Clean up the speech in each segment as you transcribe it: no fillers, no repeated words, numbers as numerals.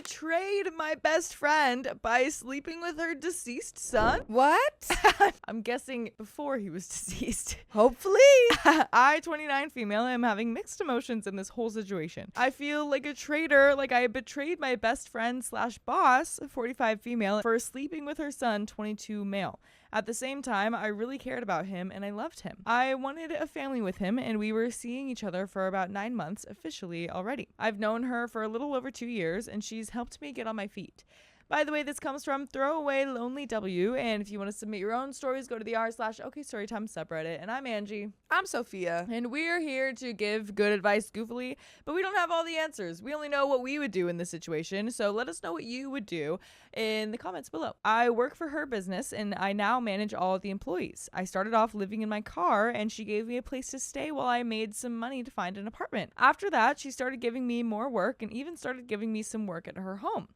betrayed my best friend by sleeping with her deceased son. What? I'm guessing before he was deceased. Hopefully. I, 29 female, am having mixed emotions in this whole situation. I feel like a traitor, like I betrayed my best friend / boss, 45 female, for sleeping with her son, 22 male. At the same time, I really cared about him and I loved him. I wanted a family with him and we were seeing each other for about 9 months officially already. I've known her for a little over 2 years and she's helped me get on my feet. By the way, this comes from Throwaway Lonely W, and if you want to submit your own stories, go to the r/OKStorytime subreddit. And I'm Angie. I'm Sophia. And we're here to give good advice goofily, but we don't have all the answers. We only know what we would do in this situation, so let us know what you would do in the comments below. I work for her business, and I now manage all of the employees. I started off living in my car, and she gave me a place to stay while I made some money to find an apartment. After that, she started giving me more work and even started giving me some work at her home.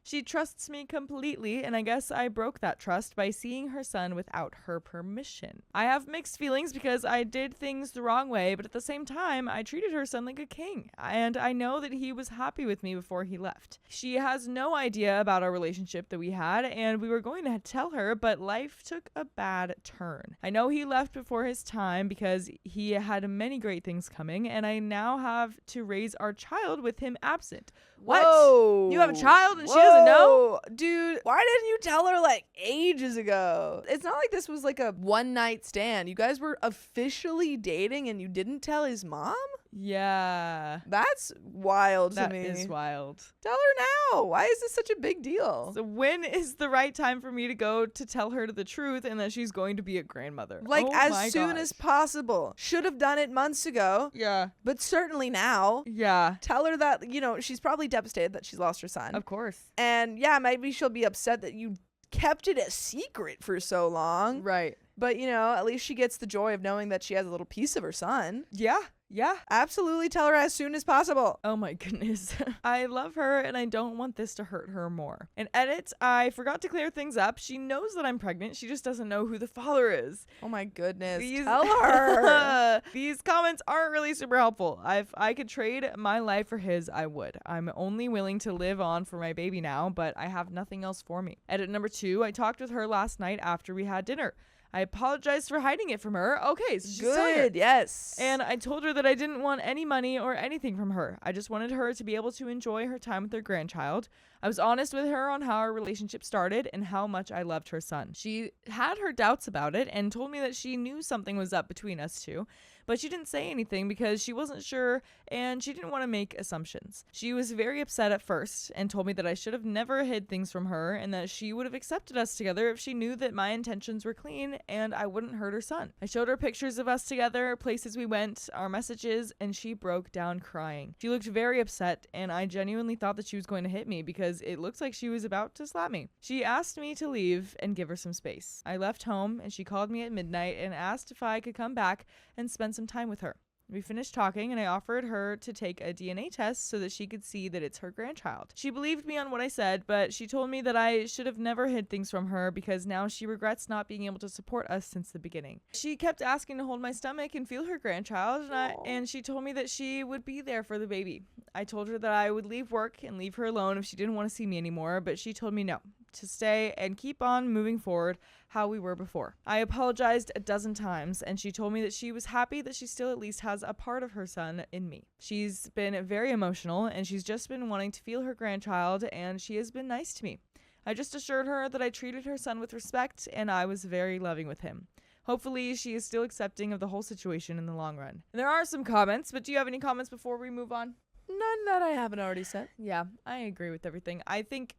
She trusts me completely, and I guess I broke that trust by seeing her son without her permission. I have mixed feelings because I did things the wrong way, but at the same time, I treated her son like a king, and I know that he was happy with me before he left. She has no idea about our relationship that we had, and we were going to tell her, but life took a bad turn. I know he left before his time because he had many great things coming, and I now have to raise our child with him absent. What? Whoa. You have a child and she doesn't know? Dude, why didn't you tell her like ages ago? It's not like this was like a one night stand. You guys were officially dating and you didn't tell his mom? Yeah. That's wild to me. That is wild. Tell her now. Why is this such a big deal? So when is the right time for me to go to tell her the truth and that she's going to be a grandmother? Like as soon gosh. as possible. Should have done it months ago. Yeah. But certainly now. Yeah. Tell her that, she's probably devastated that she's lost her son. Of course. And yeah, maybe she'll be upset that you kept it a secret for so long. Right. But, at least she gets the joy of knowing that she has a little piece of her son. Yeah. Yeah. Absolutely tell her as soon as possible. Oh my goodness. I love her and I don't want this to hurt her more. In edit, I forgot to clear things up. She knows that I'm pregnant. She just doesn't know who the father is. Oh my goodness. Tell her. These comments aren't really super helpful. If I could trade my life for his, I would. I'm only willing to live on for my baby now, but I have nothing else for me. Edit number 2, I talked with her last night after we had dinner. I apologized for hiding it from her. Okay, so she's good. Yes. And I told her that I didn't want any money or anything from her. I just wanted her to be able to enjoy her time with her grandchild. I was honest with her on how our relationship started and how much I loved her son. She had her doubts about it and told me that she knew something was up between us two, but she didn't say anything because she wasn't sure and she didn't want to make assumptions. She was very upset at first and told me that I should have never hid things from her and that she would have accepted us together if she knew that my intentions were clean and I wouldn't hurt her son. I showed her pictures of us together, places we went, our messages, and she broke down crying. She looked very upset and I genuinely thought that she was going to hit me because it looks like she was about to slap me. She asked me to leave and give her some space. I left home and she called me at midnight and asked if I could come back and spend some time with her. We finished talking and I offered her to take a DNA test so that she could see that it's her grandchild. She believed me on what I said, but she told me that I should have never hid things from her because now she regrets not being able to support us since the beginning. She kept asking to hold my stomach and feel her grandchild, and she told me that she would be there for the baby. I told her that I would leave work and leave her alone if she didn't want to see me anymore, but she told me no, to stay and keep on moving forward how we were before. I apologized a dozen times and she told me that she was happy that she still at least has a part of her son in me. She's been very emotional and she's just been wanting to feel her grandchild and she has been nice to me. I just assured her that I treated her son with respect and I was very loving with him. Hopefully she is still accepting of the whole situation in the long run. And there are some comments, but do you have any comments before we move on? None that I haven't already said. Yeah, I agree with everything. I think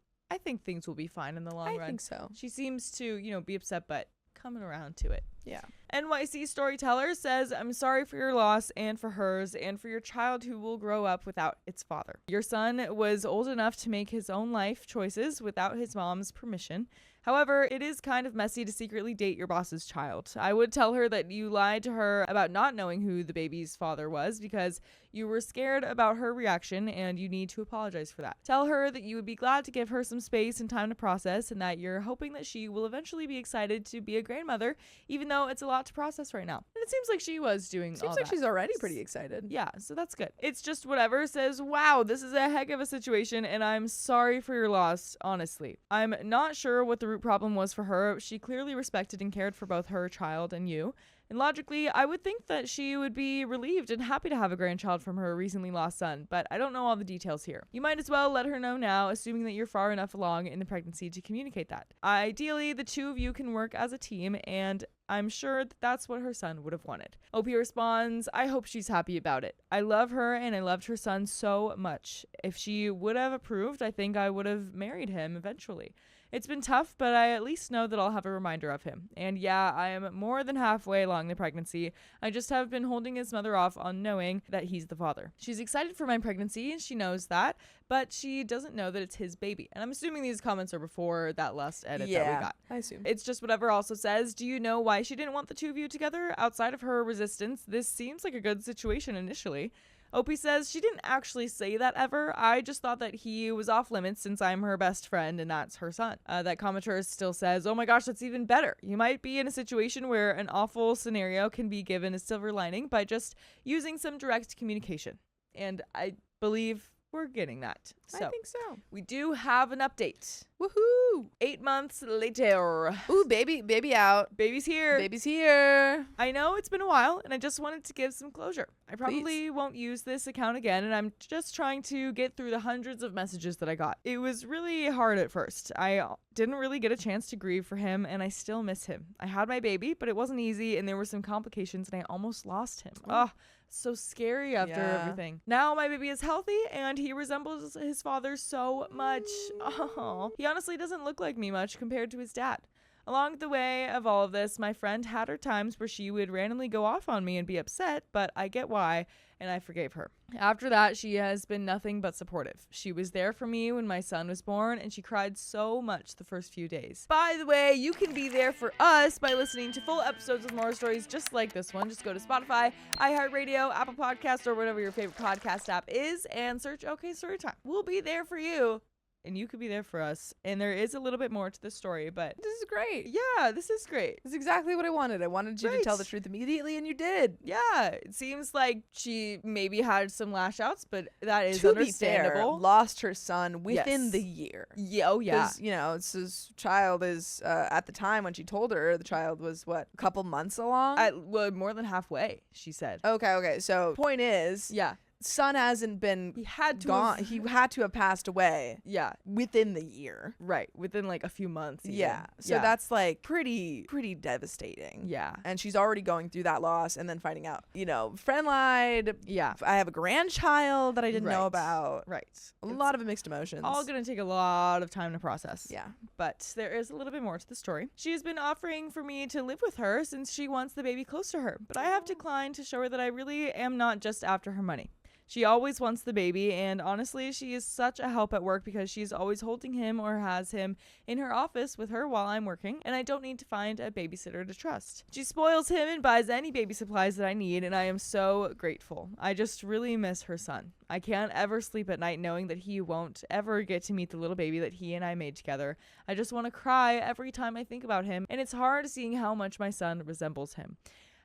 things will be fine in the long run. I think so. She seems to, be upset, but coming around to it. Yeah. NYC Storyteller says, I'm sorry for your loss and for hers and for your child who will grow up without its father. Your son was old enough to make his own life choices without his mom's permission. However, it is kind of messy to secretly date your boss's child. I would tell her that you lied to her about not knowing who the baby's father was because you were scared about her reaction and you need to apologize for that. Tell her that you would be glad to give her some space and time to process and that you're hoping that she will eventually be excited to be a grandmother, even though know it's a lot to process right now. And it seems like she was doing all Seems like that. she's already pretty excited. Yeah, so that's good. It's just whatever says, wow, this is a heck of a situation, and I'm sorry for your loss, honestly. I'm not sure what the root problem was for her. She clearly respected and cared for both her child and you. And logically, I would think that she would be relieved and happy to have a grandchild from her recently lost son, but I don't know all the details here. You might as well let her know now, assuming that you're far enough along in the pregnancy to communicate that. Ideally, the two of you can work as a team, and I'm sure that's what her son would have wanted. OP responds, I hope she's happy about it. I love her and I loved her son so much. If she would have approved, I think I would have married him eventually. It's been tough, but I at least know that I'll have a reminder of him. And yeah, I am more than halfway along the pregnancy. I just have been holding his mother off on knowing that he's the father. She's excited for my pregnancy, and she knows that, but she doesn't know that it's his baby. And I'm assuming these comments are before that last edit that we got. I assume. It's just whatever also says, do you know why she didn't want the two of you together? Outside of her resistance, this seems like a good situation initially. Opie says she didn't actually say that ever. I just thought that he was off limits since I'm her best friend and that's her son. That commenter still says, oh my gosh, that's even better. You might be in a situation where an awful scenario can be given a silver lining by just using some direct communication. And I believe we're getting that. So I think so. we do have an update. Woohoo! 8 months later. Ooh, baby out. Baby's here. Baby's here. I know it's been a while, and I just wanted to give some closure. I probably won't use this account again, and I'm just trying to get through the hundreds of messages that I got. It was really hard at first. I didn't really get a chance to grieve for him, and I still miss him. I had my baby, but it wasn't easy, and there were some complications, and I almost lost him. Oh, so scary after everything. Now my baby is healthy, and he resembles his father so much. Oh, he honestly doesn't look like me much compared to his dad. Along the way of all of this, my friend had her times where she would randomly go off on me and be upset, but I get why, and I forgave her. After that, she has been nothing but supportive. She was there for me when my son was born, and she cried so much the first few days. By the way, you can be there for us by listening to full episodes of more stories just like this one. Just go to Spotify, iHeartRadio, Apple Podcasts, or whatever your favorite podcast app is, and search OK Storytime. We'll be there for you. And you could be there for us. And there is a little bit more to the story, but This is great. yeah, this is great. This is exactly what I wanted. I wanted you to tell the truth immediately, and you did. Yeah, it seems like she maybe had some lash outs, but that is To be understandable. fair, lost her son within Yes. the year. Yeah, oh yeah. 'Cause, you know, it's his child is, at the time when she told her, the child was, what, a couple months along? Well, more than halfway, she said. Okay. So, point is, Yeah. son hasn't been He had to gone. have- He had to have passed away Yeah, within the year. right. Within like a few months. Even. Yeah. So yeah. that's like pretty devastating. Yeah. And she's already going through that loss and then finding out, you know, friend lied. Yeah. I have a grandchild that I didn't know Right. about. Right. A lot of mixed emotions. All gonna take a lot of time to process. Yeah. But there is a little bit more to the story. She has been offering for me to live with her since she wants the baby close to her, but I have declined to show her that I really am not just after her money. She always wants the baby, and honestly, she is such a help at work because she's always holding him or has him in her office with her while I'm working, and I don't need to find a babysitter to trust. She spoils him and buys any baby supplies that I need, and I am so grateful. I just really miss her son. I can't ever sleep at night knowing that he won't ever get to meet the little baby that he and I made together. I just want to cry every time I think about him, and it's hard seeing how much my son resembles him.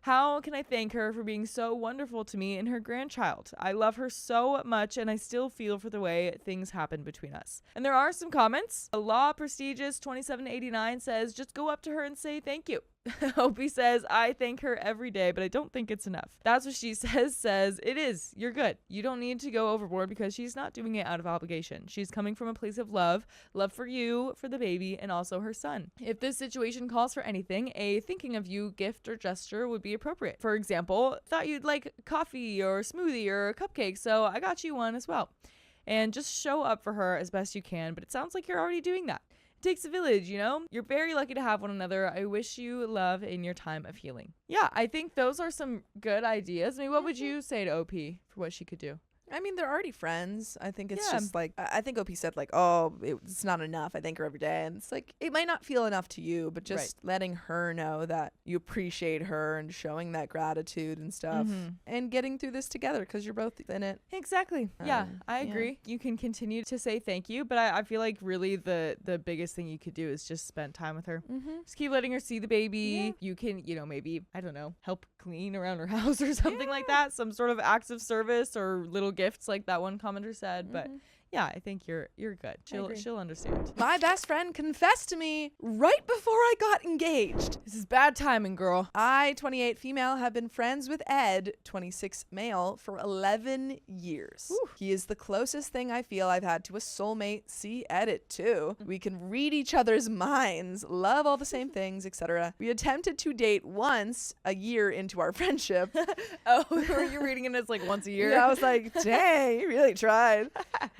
How can I thank her for being so wonderful to me and her grandchild? I love her so much, and I still feel for the way things happen between us. And there are some comments. Law Prestigious 2789 says, just go up to her and say thank you. Opie says, I thank her every day, but I don't think it's enough. That's what she says, it is. You're good. You don't need to go overboard because she's not doing it out of obligation. She's coming from a place of love for you, for the baby, and also her son. If this situation calls for anything, a thinking of you gift or gesture would be appropriate. For example, thought you'd like coffee or smoothie or a cupcake, so I got you one as well. And just show up for her as best you can, but it sounds like you're already doing that. Takes a village, you know? You're very lucky to have one another. I wish you love in your time of healing. Yeah, I think those are some good ideas. I mean, what would you say to OP for what she could do? I mean, they're already friends. I think it's Yeah. just like, I think OP said like, oh, it's not enough. I thank her every day. And it's like, it might not feel enough to you, but just letting her know that you appreciate her and showing that gratitude and stuff and getting through this together because you're both in it. Exactly. Yeah, I agree. You can continue to say thank you, but I feel like really the biggest thing you could do is just spend time with her. Just keep letting her see the baby. Yeah. You can, maybe, I don't know, help clean around her house or something like that. Some sort of acts of service or little gifts like that one commenter said. But yeah, I think you're good. She'll understand. My best friend confessed to me right before I got engaged. This is bad timing, girl. I, 28 female, have been friends with Ed, 26 male, for 11 years. Ooh. He is the closest thing I feel I've had to a soulmate. See Edit too. We can read each other's minds, love all the same things, etc. We attempted to date once a year into our friendship. Oh, were you reading it as like once a year? Yeah, I was like, dang, you really tried.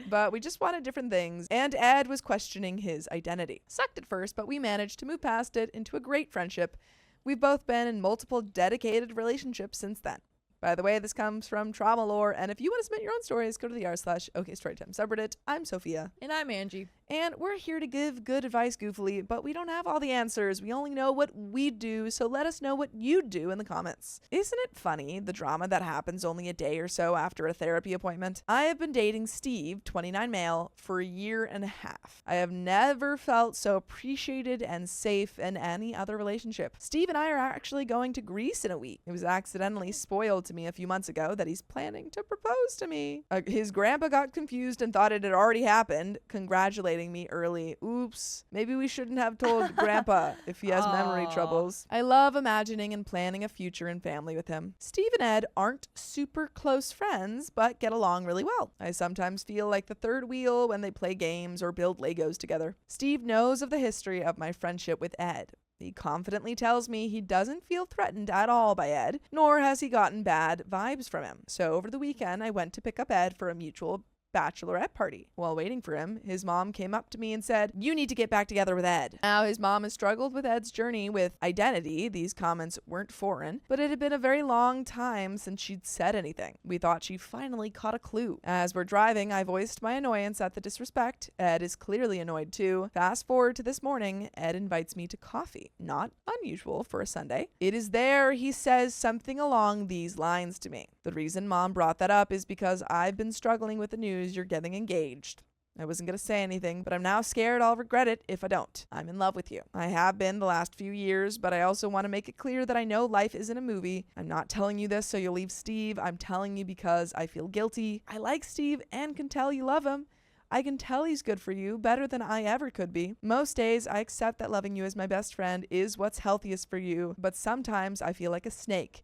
But we just wanted different things, and Ed was questioning his identity. Sucked at first, but we managed to move past it into a great friendship. We've both been in multiple dedicated relationships since then. By the way, this comes from Trauma Lore, and if you want to submit your own stories, go to the r/OKStorytime subreddit. I'm Sophia. And I'm Angie. And we're here to give good advice goofily, but we don't have all the answers. We only know what we do, so let us know what you do in the comments. Isn't it funny, the drama that happens only a day or so after a therapy appointment? I have been dating Steve, 29 male, for a year and a half. I have never felt so appreciated and safe in any other relationship. Steve and I are actually going to Greece in a week. It was accidentally spoiled to me a few months ago that he's planning to propose to me. His grandpa got confused and thought it had already happened, congratulating me early. Oops. Maybe we shouldn't have told grandpa if he has memory troubles. I love imagining and planning a future and family with him. Steve and Ed aren't super close friends, but get along really well. I sometimes feel like the third wheel when they play games or build Legos together. Steve knows of the history of my friendship with Ed. He confidently tells me he doesn't feel threatened at all by Ed, nor has he gotten bad vibes from him. So over the weekend, I went to pick up Ed for a mutual bachelorette party. While waiting for him, his mom came up to me and said, "You need to get back together with Ed." Now, his mom has struggled with Ed's journey with identity. These comments weren't foreign, but it had been a very long time since she'd said anything. We thought she finally caught a clue. As we're driving, I voiced my annoyance at the disrespect. Ed is clearly annoyed too. Fast forward to this morning, Ed invites me to coffee. Not unusual for a Sunday. It is there he says something along these lines to me. The reason mom brought that up is because I've been struggling with the news you're getting engaged. I wasn't going to say anything, but I'm now scared I'll regret it if I don't. I'm in love with you. I have been the last few years, but I also want to make it clear that I know life isn't a movie. I'm not telling you this so you'll leave Steve. I'm telling you because I feel guilty. I like Steve and can tell you love him. I can tell he's good for you better than I ever could be. Most days, I accept that loving you as my best friend is what's healthiest for you, but sometimes I feel like a snake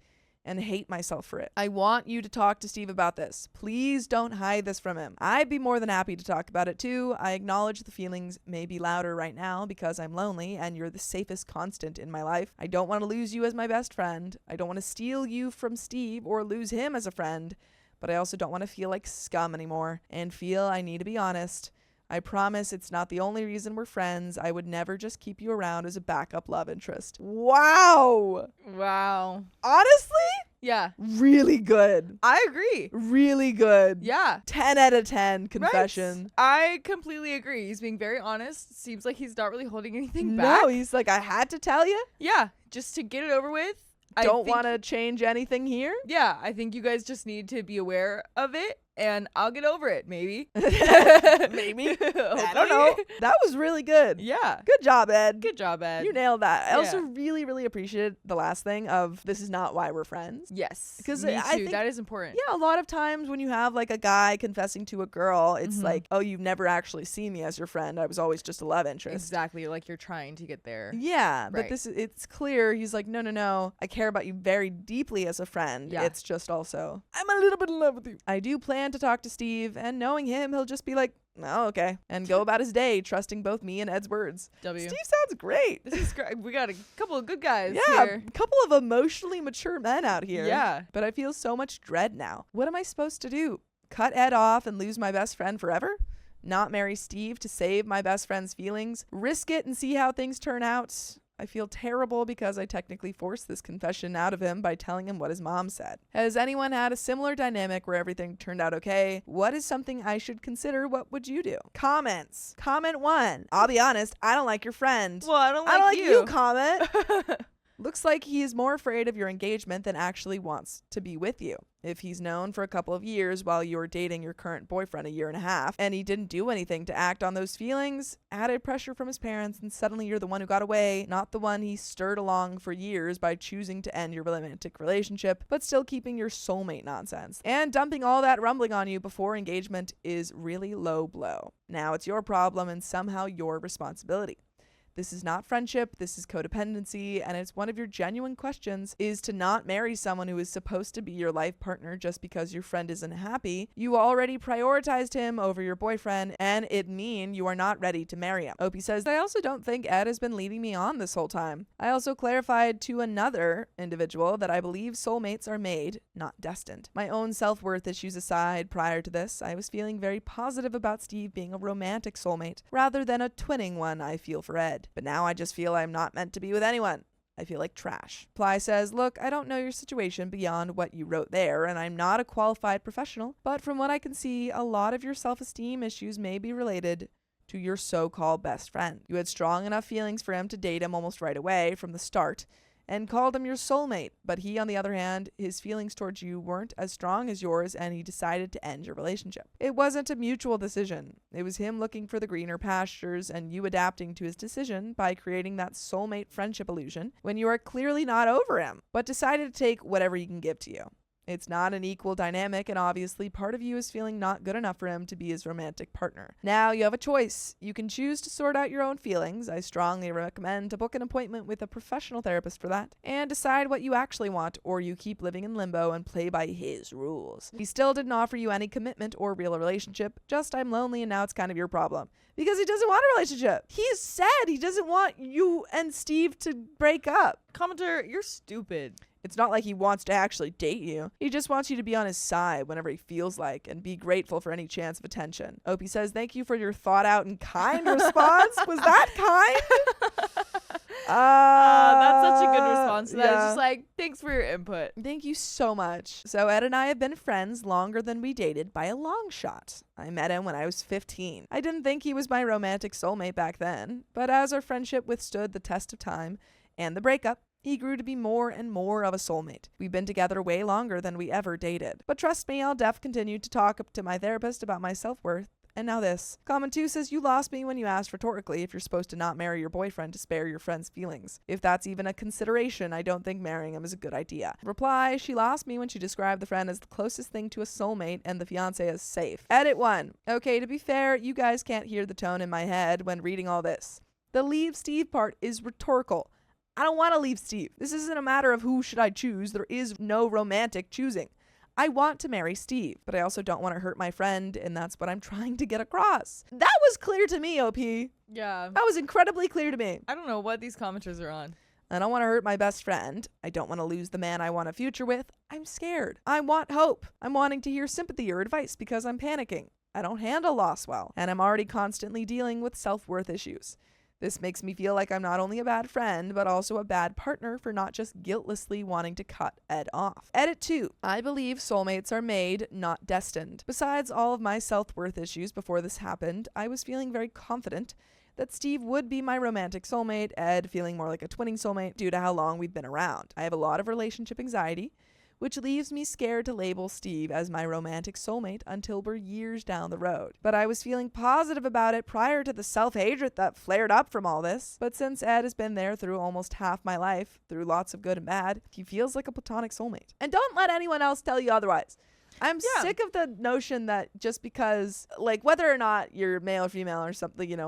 and hate myself for it. I want you to talk to Steve about this. Please don't hide this from him. I'd be more than happy to talk about it too. I acknowledge the feelings may be louder right now because I'm lonely and you're the safest constant in my life. I don't want to lose you as my best friend. I don't want to steal you from Steve or lose him as a friend, but I also don't want to feel like scum anymore and feel I need to be honest. I promise it's not the only reason we're friends. I would never just keep you around as a backup love interest. Wow. Honestly? Yeah. Really good. I agree. Really good. Yeah. 10 out of 10 confession. Right. I completely agree. He's being very honest. Seems like he's not really holding anything back. No, he's like, I had to tell you. Yeah. Just to get it over with. Don't want to change anything here. Yeah. I think you guys just need to be aware of it. And I'll get over it, maybe. Maybe. I don't know. That was really good. Yeah. Good job, Ed. Good job, Ed. You nailed that. I also really, really appreciated the last thing of this is not why we're friends. Yes. Because I think that is important. Yeah, a lot of times when you have like a guy confessing to a girl, it's like, oh, you've never actually seen me as your friend. I was always just a love interest. Exactly. Like you're trying to get there. Yeah. Right. But it's clear. He's like, no. I care about you very deeply as a friend. Yeah. It's just also, I'm a little bit in love with you. I do plan to talk to Steve, and knowing him, he'll just be like, oh, okay, and go about his day, trusting both me and Ed's words. Steve sounds great. This is great. We got a couple of good guys here. A couple of emotionally mature men out here. Yeah. But I feel so much dread now. What am I supposed to do? Cut Ed off and lose my best friend forever? Not marry Steve to save my best friend's feelings? Risk it and see how things turn out? I feel terrible because I technically forced this confession out of him by telling him what his mom said. Has anyone had a similar dynamic where everything turned out okay? What is something I should consider? What would you do? Comments. Comment 1. I'll be honest, I don't like your friend. Well, I don't like you. Comment. Looks like he is more afraid of your engagement than actually wants to be with you. If he's known for a couple of years while you're dating your current boyfriend a year and a half, and he didn't do anything to act on those feelings, added pressure from his parents, and suddenly you're the one who got away, not the one he stirred along for years by choosing to end your romantic relationship, but still keeping your soulmate nonsense. And dumping all that rumbling on you before engagement is really low blow. Now it's your problem and somehow your responsibility. This is not friendship, this is codependency, and it's one of your genuine questions is to not marry someone who is supposed to be your life partner just because your friend isn't happy. You already prioritized him over your boyfriend, and it means you are not ready to marry him. Opie says, I also don't think Ed has been leading me on this whole time. I also clarified to another individual that I believe soulmates are made, not destined. My own self-worth issues aside, prior to this, I was feeling very positive about Steve being a romantic soulmate, rather than a twinning one I feel for Ed. But now I just feel I'm not meant to be with anyone. I feel like trash. Ply says, look, I don't know your situation beyond what you wrote there, and I'm not a qualified professional, but from what I can see, a lot of your self-esteem issues may be related to your so-called best friend. You had strong enough feelings for him to date him almost right away from the start, and called him your soulmate, but he, on the other hand, his feelings towards you weren't as strong as yours, and he decided to end your relationship. It wasn't a mutual decision. It was him looking for the greener pastures and you adapting to his decision by creating that soulmate friendship illusion when you are clearly not over him, but decided to take whatever he can give to you. It's not an equal dynamic, and obviously part of you is feeling not good enough for him to be his romantic partner. Now you have a choice. You can choose to sort out your own feelings. I strongly recommend to book an appointment with a professional therapist for that, and decide what you actually want, or you keep living in limbo and play by his rules. He still didn't offer you any commitment or real relationship, just I'm lonely and now it's kind of your problem. Because he doesn't want a relationship. He said he doesn't want you and Steve to break up. Commenter, you're stupid. It's not like he wants to actually date you. He just wants you to be on his side whenever he feels like and be grateful for any chance of attention. Opie says, thank you for your thought out and kind response. Was that kind? That's such a good response to that. Yeah. It's just like, thanks for your input. Thank you so much. So Ed and I have been friends longer than we dated by a long shot. I met him when I was 15. I didn't think he was my romantic soulmate back then, but as our friendship withstood the test of time and the breakup, he grew to be more and more of a soulmate. We've been together way longer than we ever dated. But trust me, I'll continue to talk to my therapist about my self-worth. And now this. Comment 2 says, you lost me when you asked rhetorically if you're supposed to not marry your boyfriend to spare your friend's feelings. If that's even a consideration, I don't think marrying him is a good idea. Reply, she lost me when she described the friend as the closest thing to a soulmate and the fiancé as safe. Edit 1. Okay, to be fair, you guys can't hear the tone in my head when reading all this. The leave Steve part is rhetorical. I don't want to leave Steve. This isn't a matter of who should I choose. There is no romantic choosing. I want to marry Steve, but I also don't want to hurt my friend, and that's what I'm trying to get across. That was clear to me, OP. Yeah. That was incredibly clear to me. I don't know what these commenters are on. I don't want to hurt my best friend. I don't want to lose the man I want a future with. I'm scared. I want hope. I'm wanting to hear sympathy or advice because I'm panicking. I don't handle loss well, and I'm already constantly dealing with self-worth issues. This makes me feel like I'm not only a bad friend, but also a bad partner for not just guiltlessly wanting to cut Ed off. Edit 2. I believe soulmates are made, not destined. Besides all of my self-worth issues before this happened, I was feeling very confident that Steve would be my romantic soulmate, Ed feeling more like a twinning soulmate due to how long we've been around. I have a lot of relationship anxiety, which leaves me scared to label Steve as my romantic soulmate until we're years down the road. But I was feeling positive about it prior to the self-hatred that flared up from all this. But since Ed has been there through almost half my life, through lots of good and bad, he feels like a platonic soulmate. And don't let anyone else tell you otherwise. I'm sick of the notion that just because, like, whether or not you're male or female or something,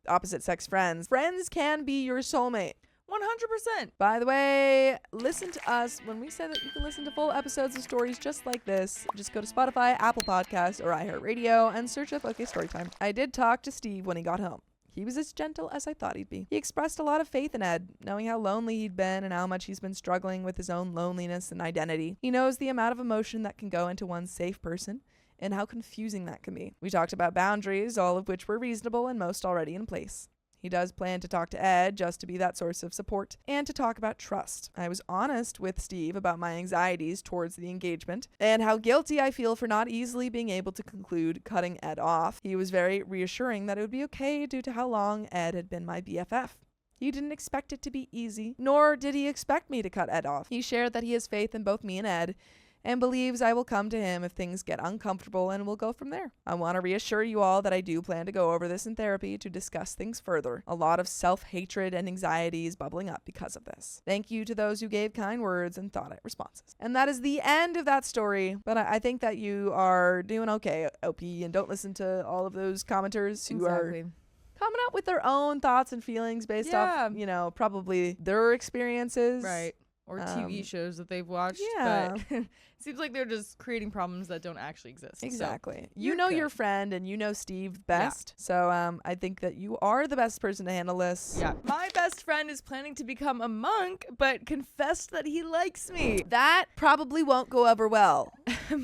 opposite sex friends can be your soulmate. 100%. By the way, listen to us when we say that you can listen to full episodes of stories just like this. Just go to Spotify, Apple Podcasts, or iHeartRadio and search up OK Storytime. I did talk to Steve when he got home. He was as gentle as I thought he'd be. He expressed a lot of faith in Ed, knowing how lonely he'd been and how much he's been struggling with his own loneliness and identity. He knows the amount of emotion that can go into one safe person and how confusing that can be. We talked about boundaries, all of which were reasonable and most already in place. He does plan to talk to Ed just to be that source of support and to talk about trust. I was honest with Steve about my anxieties towards the engagement and how guilty I feel for not easily being able to conclude cutting Ed off. He was very reassuring that it would be okay due to how long Ed had been my BFF. He didn't expect it to be easy, nor did he expect me to cut Ed off. He shared that he has faith in both me and Ed and believes I will come to him if things get uncomfortable, and we'll go from there. I want to reassure you all that I do plan to go over this in therapy to discuss things further. A lot of self-hatred and anxiety is bubbling up because of this. Thank you to those who gave kind words and thought responses. And that is the end of that story, but I think that you are doing okay, OP, and don't listen to all of those commenters who are coming up with their own thoughts and feelings based off, probably their experiences. Right. Or TV shows that they've watched. Yeah. But it seems like they're just creating problems that don't actually exist. Exactly. So you know your friend and you know Steve best. Yeah. So I think that you are the best person to handle this. Yeah. My best friend is planning to become a monk, but confessed that he likes me. That probably won't go over well.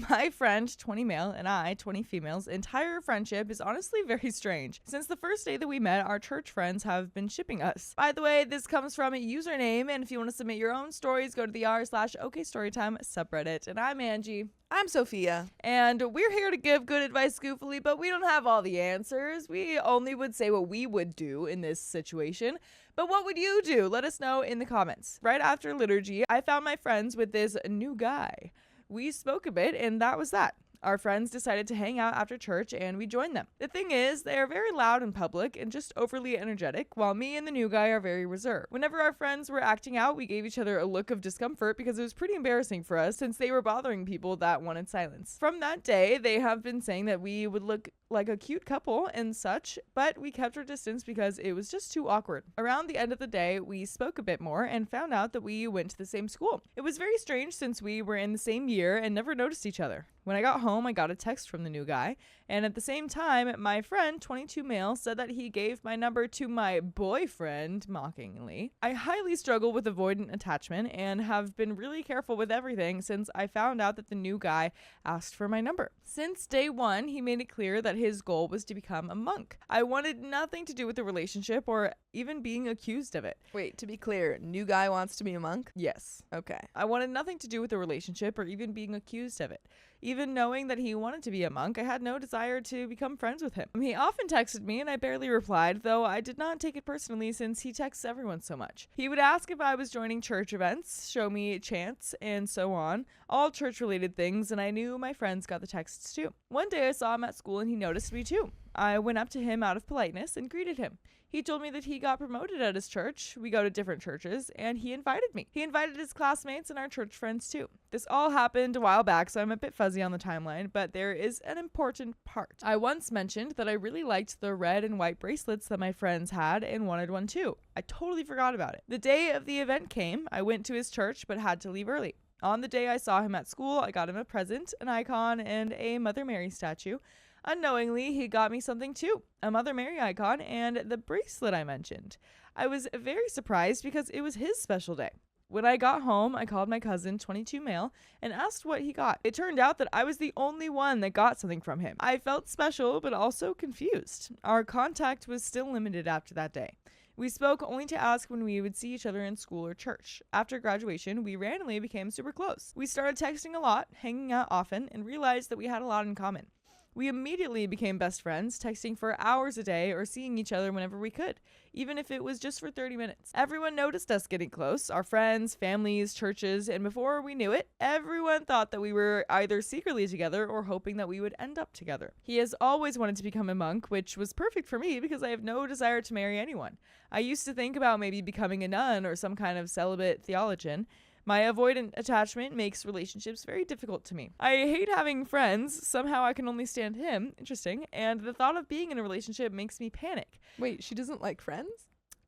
My friend, 20 male, and I, 20 females, entire friendship is honestly very strange. Since the first day that we met, our church friends have been shipping us. By the way, this comes from a username, and if you want to submit your own stories, go to the r/OKStorytime subreddit. And I'm Angie. I'm Sophia. And we're here to give good advice goofily, but we don't have all the answers. We only would say what we would do in this situation. But what would you do? Let us know in the comments. Right after liturgy, I found my friends with this new guy. We spoke a bit, and that was that. Our friends decided to hang out after church, and we joined them. The thing is, they are very loud in public and just overly energetic, while me and the new guy are very reserved. Whenever our friends were acting out, we gave each other a look of discomfort because it was pretty embarrassing for us since they were bothering people that wanted silence. From that day, they have been saying that we would look like a cute couple and such, but we kept our distance because it was just too awkward. Around the end of the day, we spoke a bit more and found out that we went to the same school. It was very strange since we were in the same year and never noticed each other. When I got home, I got a text from the new guy, and at the same time, my friend, 22 male, said that he gave my number to my boyfriend, mockingly. I highly struggle with avoidant attachment and have been really careful with everything since I found out that the new guy asked for my number. Since day one, he made it clear that his goal was to become a monk. I wanted nothing to do with the relationship or even being accused of it. Wait, to be clear, new guy wants to be a monk? Yes. Okay. I wanted nothing to do with the relationship or even being accused of it. Even knowing that he wanted to be a monk, I had no desire to become friends with him. He often texted me and I barely replied, though I did not take it personally since he texts everyone so much. He would ask if I was joining church events, show me chants, and so on, all church-related things, and I knew my friends got the texts too. One day I saw him at school and he noticed me too. I went up to him out of politeness and greeted him. He told me that he got promoted at his church. We go to different churches, and he invited me. He invited his classmates and our church friends too. This all happened a while back, so I'm a bit fuzzy on the timeline, but there is an important part. I once mentioned that I really liked the red and white bracelets that my friends had and wanted one too. I totally forgot about it. The day of the event came. I went to his church, but had to leave early. On the day I saw him at school, I got him a present, an icon, and a Mother Mary statue. Unknowingly, he got me something too, a Mother Mary icon and the bracelet I mentioned. I was very surprised because it was his special day. When I got home, I called my cousin, 22 male, and asked what he got. It turned out that I was the only one that got something from him. I felt special, but also confused. Our contact was still limited after that day. We spoke only to ask when we would see each other in school or church. After graduation, we randomly became super close. We started texting a lot, hanging out often, and realized that we had a lot in common. We immediately became best friends, texting for hours a day or seeing each other whenever we could, even if it was just for 30 minutes. Everyone noticed us getting close, our friends, families, churches, and before we knew it, everyone thought that we were either secretly together or hoping that we would end up together. He has always wanted to become a monk, which was perfect for me because I have no desire to marry anyone. I used to think about maybe becoming a nun or some kind of celibate theologian. My avoidant attachment makes relationships very difficult to me. I hate having friends. Somehow I can only stand him. Interesting. And the thought of being in a relationship makes me panic. Wait, she doesn't like friends?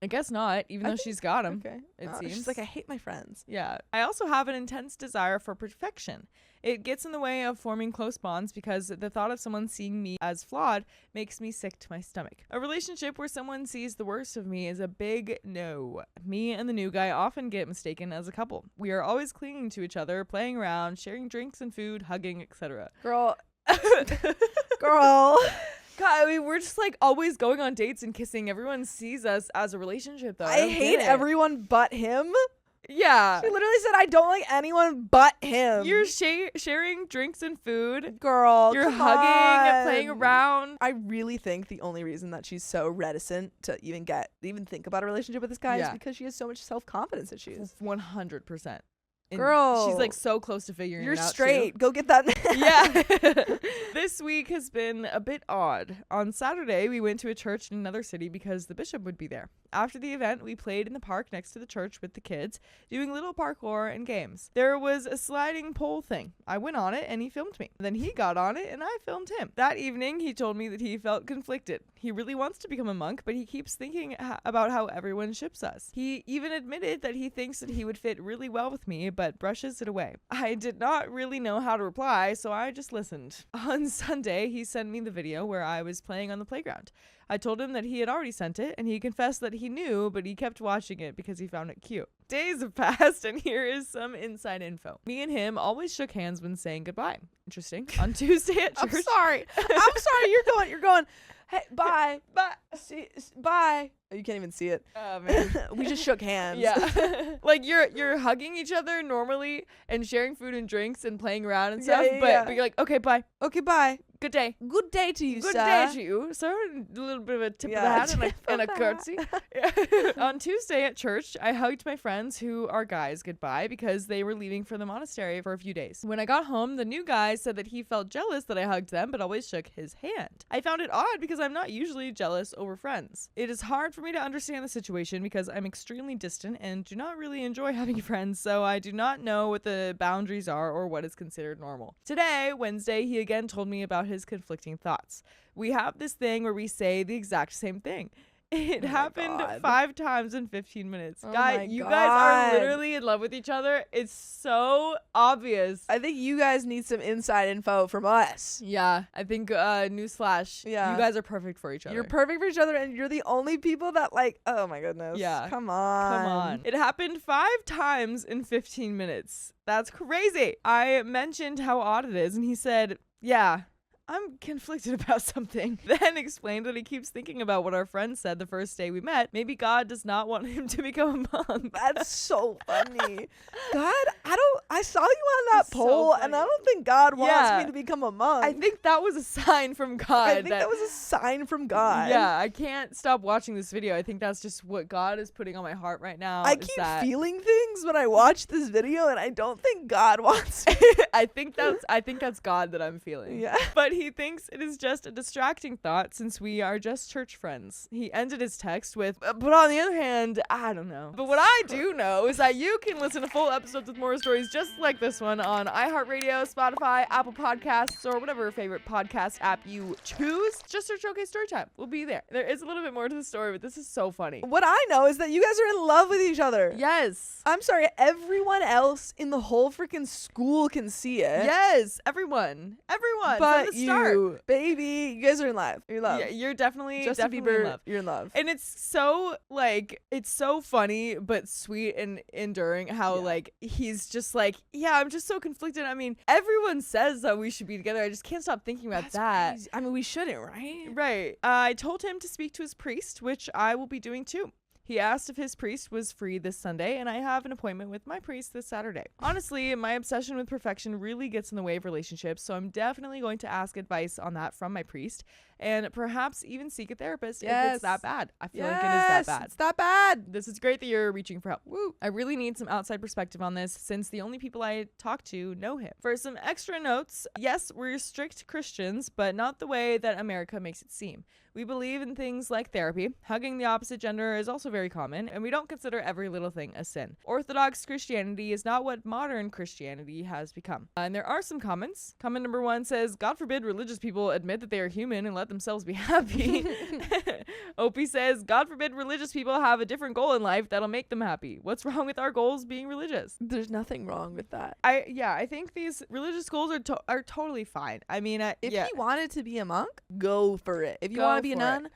I guess not, even though she's got them. Okay. It seems. She's like, I hate my friends. Yeah. I also have an intense desire for perfection. It gets in the way of forming close bonds because the thought of someone seeing me as flawed makes me sick to my stomach. A relationship where someone sees the worst of me is a big no. Me and the new guy often get mistaken as a couple. We are always clinging to each other, playing around, sharing drinks and food, hugging, etc. Girl. God, I mean, we're just like always going on dates and kissing. Everyone sees us as a relationship, though. I don't hate get it. everyone but him. Yeah. She literally said, I don't like anyone but him. You're sharing drinks and food. Girl, You're come hugging on. and playing around. I really think the only reason that she's so reticent to even think about a relationship with this guy is because she has so much self-confidence issues. 100%. And Girl, she's like so close to figuring you're it out. straight. Go get that man. Yeah. This week has been a bit odd. On Saturday, we went to a church in another city because the bishop would be there. After the event, we played in the park next to the church with the kids, doing little parkour and games. There was a sliding pole thing. I went on it and he filmed me. Then he got on it and I filmed him. That evening, he told me that he felt conflicted. He really wants to become a monk, but he keeps thinking about how everyone ships us. He even admitted that he thinks that he would fit really well with me, but brushes it away. I did not really know how to reply, so I just listened. On Sunday, he sent me the video where I was playing on the playground. I told him that he had already sent it, and he confessed that he knew, but he kept watching it because he found it cute. Days have passed, and here is some inside info. Me and him always shook hands when saying goodbye. Interesting. On Tuesday at church. I'm sorry. You're going. Hey, bye. Bye. Bye. Oh, you can't even see it. Oh, man. We just shook hands. Yeah. Like you're hugging each other normally and sharing food and drinks and playing around and stuff, but you're like, okay, bye. Okay, bye. Good day. Good day to you, Good sir. day to you, sir. A little bit of a tip of the hat and a curtsy. On Tuesday at church, I hugged my friends who are guys goodbye because they were leaving for the monastery for a few days. When I got home, the new guy said that he felt jealous that I hugged them, but always shook his hand. I found it odd because I'm not usually jealous over friends. It is hard for me to understand the situation because I'm extremely distant and do not really enjoy having friends, so I do not know what the boundaries are or what is considered normal. Today, Wednesday, he again told me about his conflicting thoughts. We have this thing where we say the exact same thing. It happened 5 times in 15 minutes. Guys, you guys are literally in love with each other. It's so obvious. I think you guys need some inside info from us. Yeah, I think newsflash. Yeah. You guys are perfect for each other. You're perfect for each other, and you're the only people that like. Oh my goodness. Yeah. Come on. It happened 5 times in 15 minutes. That's crazy. I mentioned how odd it is, and he said, "Yeah, I'm conflicted about something." Then explained that he keeps thinking about what our friend said the first day we met. Maybe God does not want him to become a monk. That's so funny. God, I saw you on that It's so poll, and I funny. don't think God wants me to become a monk. I think that was a sign from God. I think that was a sign from God. Yeah, I can't stop watching this video. I think that's just what God is putting on my heart right now. I keep feeling things when I watch this video, and I don't think God wants me. I think that's God that I'm feeling. Yeah. But he thinks it is just a distracting thought since we are just church friends. He ended his text with, but on the other hand, I don't know. But what I do know is that you can listen to full episodes with more stories just like this one on iHeartRadio, Spotify, Apple Podcasts, or whatever favorite podcast app you choose. Just search OK Storytime. We'll be there. There is a little bit more to the story, but this is so funny. What I know is that you guys are in love with each other. Yes. I'm sorry, everyone else in the whole freaking school can see it. Yes, everyone. But from the start. you, baby, you guys are in love. You're in love. Yeah, you're definitely Justin definitely Bieber, in love. you're in love. And it's so it's so funny but sweet and enduring how he's just like, yeah, I'm just so conflicted. I mean, everyone says that we should be together. I just can't stop thinking about That's that. crazy. I mean, we shouldn't, right? Right. I told him to speak to his priest, which I will be doing too. He asked if his priest was free this Sunday, and I have an appointment with my priest this Saturday. Honestly, my obsession with perfection really gets in the way of relationships, so I'm definitely going to ask advice on that from my priest, and perhaps even seek a therapist if it's that bad. I feel like it is that bad. It's that bad. This is great that you're reaching for help. Woo! I really need some outside perspective on this since the only people I talk to know him. For some extra notes, yes, we're strict Christians, but not the way that America makes it seem. We believe in things like therapy. Hugging the opposite gender is also very common, and we don't consider every little thing a sin. Orthodox Christianity is not what modern Christianity has become. And there are some comments. Comment number 1 says, God forbid religious people admit that they are human and let themselves be happy. Opie says, God forbid religious people have a different goal in life that'll make them happy. What's wrong with our goals being religious? There's nothing wrong with that. I think these religious goals are totally fine. I mean, if he wanted to be a monk, go for it. If you want to be a nun,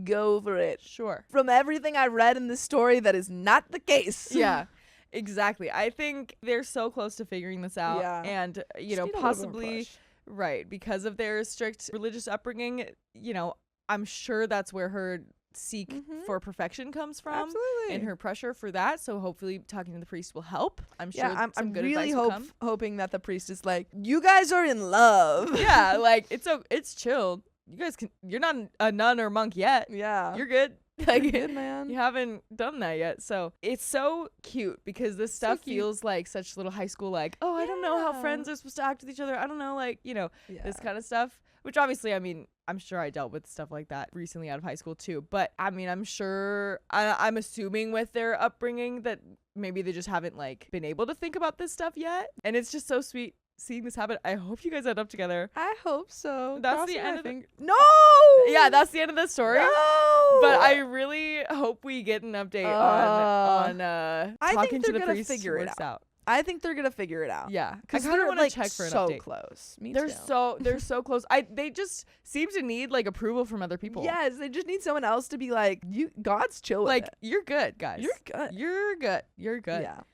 go for it. Sure. From everything I read in this story, that is not the case. Yeah. Exactly. I think they're so close to figuring this out, and Just need a little more possibly push. Right. Because of their strict religious upbringing, you know, I'm sure that's where her seek for perfection comes from. Absolutely. And her pressure for that. So hopefully talking to the priest will help. I'm sure Yeah, I'm good really advice will come. hoping that the priest is like, you guys are in love. Yeah, like it's chill. You guys you're not a nun or monk yet. Yeah. You're good. Like, You're good, man. You haven't done that yet. So it's so cute because this stuff feels like such little high school, like, oh, I don't know how friends are supposed to act with each other. I don't know, like, you know, this kind of stuff. Which obviously, I mean, I'm sure I dealt with stuff like that recently out of high school too. But I mean, I'm sure, I'm assuming with their upbringing that maybe they just haven't like been able to think about this stuff yet. And it's just so sweet seeing this happen. I hope you guys end up together. I hope so. That's Crossing the my end of finger. No! Yeah, that's the end of the story. No! But I really hope we get an update on talking to the priest figure it works out. I think they're gonna figure it out. Yeah, because I kind of they're want to like check for an so update. close. Me They're too. they're so close. They just seem to need like approval from other people. Yes, they just need someone else to be like, God's chill with like it. you're good, guys. You're good. You're good. You're good. Yeah.